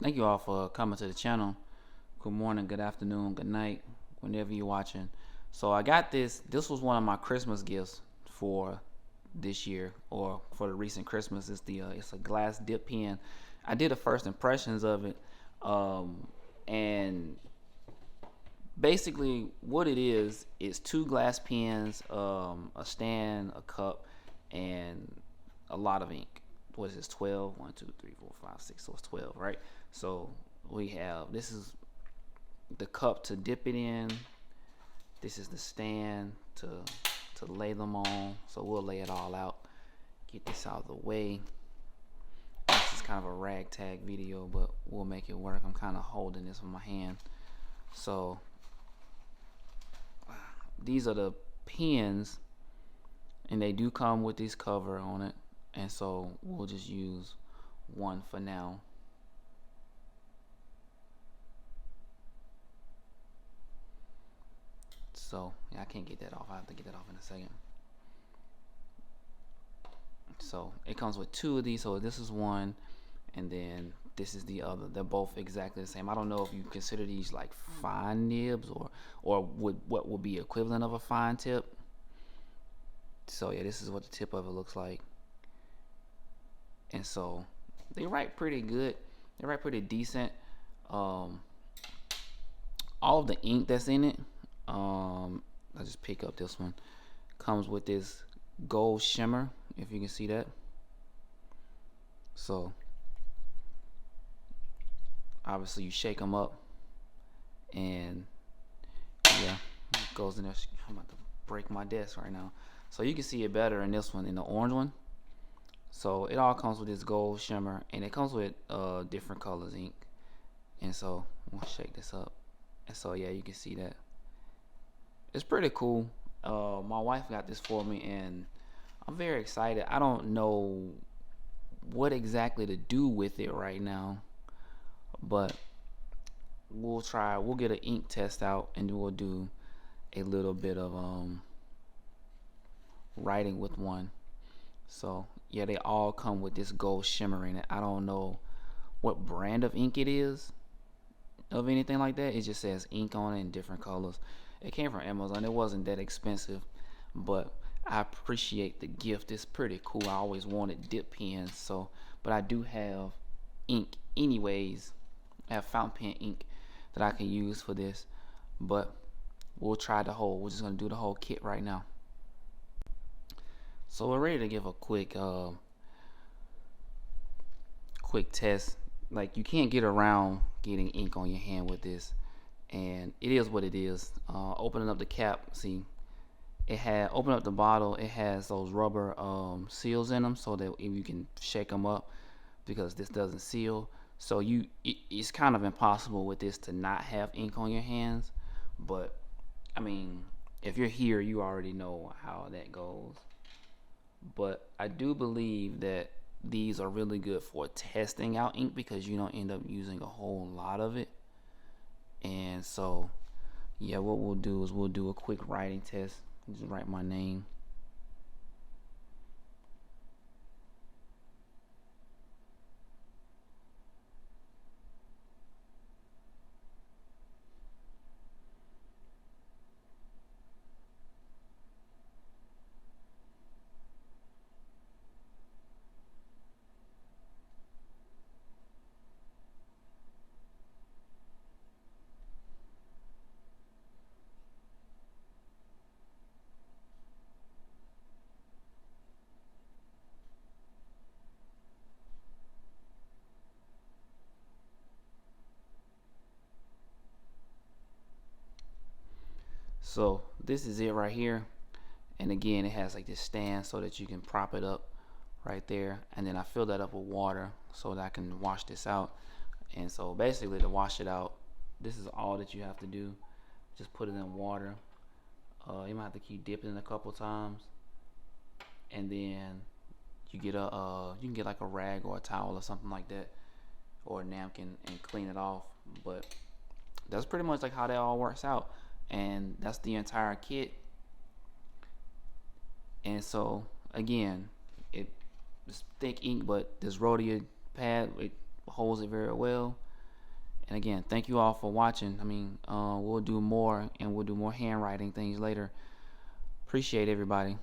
Thank you all for coming to the channel. Good morning, good afternoon, good night, whenever you're watching. So I got this. This was one of my Christmas gifts for this year, or for the recent Christmas. It's a glass dip pen. I did the first impressions of it, and basically what it is two glass pens, a stand, a cup, and a lot of ink. What is this? 12? 1, 2, 3, 4, 5, 6. So it's 12, right? So we have, this is the cup to dip it in. This is the stand to lay them on. So we'll lay it all out. Get this out of the way. This is kind of a ragtag video, but we'll make it work. I'm kind of holding this with my hand. So these are the pens, and they do come with this cover on it, and so we'll just use one for now. So yeah, I can't get that off. I have to get that off in a second. So it comes with two of these. So this is one, and then this is the other. They're both exactly the same. I don't know if you consider these like fine nibs, or what would be equivalent of a fine tip. So yeah, this is what the tip of it looks like. And so they write pretty good. They write pretty decent. All of the ink that's in it, I just pick up this one, comes with this gold shimmer, if you can see that. So obviously you shake them up, and yeah, it goes in there. I'm about to break my desk right now. So you can see it better in this one, in the orange one. So it all comes with this gold shimmer, and it comes with different colors ink. And so we'll shake this up, and so yeah, you can see that it's pretty cool. My wife got this for me, and I'm very excited. I don't know what exactly to do with it right now, but we'll try. We'll get an ink test out, and we'll do a little bit of writing with one. So yeah, they all come with this gold shimmer in it. I don't know what brand of ink it is, of anything like that. It just says ink on it in different colors. It came from Amazon. It wasn't that expensive, but I appreciate the gift. It's pretty cool. I always wanted dip pens, so but I do have ink anyways. I have fountain pen ink that I can use for this, but we'll try the whole. We're just gonna do the whole kit right now. So we're ready to give a quick test. Like, you can't get around getting ink on your hand with this, and it is what it is. Opening up the cap, see, it had open up the bottle. It has those rubber seals in them, so that if you can shake them up, because this doesn't seal. So it's kind of impossible with this to not have ink on your hands. But I mean, if you're here, you already know how that goes. But I do believe that these are really good for testing out ink, because you don't end up using a whole lot of it. And so yeah, what we'll do is we'll do a quick writing test. Just write my name. So this is it right here. And again, it has like this stand so that you can prop it up right there. And then I fill that up with water so that I can wash this out. And so basically, to wash it out, this is all that you have to do. Just put it in water. You might have to keep dipping it a couple times, and then you can get like a rag or a towel or something like that, or a napkin, and clean it off. But that's pretty much like how that all works out, and that's the entire kit. And so again, it's thick ink, but this rhodia pad, it holds it very well. And again, thank you all for watching. I mean, we'll do more, and we'll do more handwriting things later. Appreciate everybody.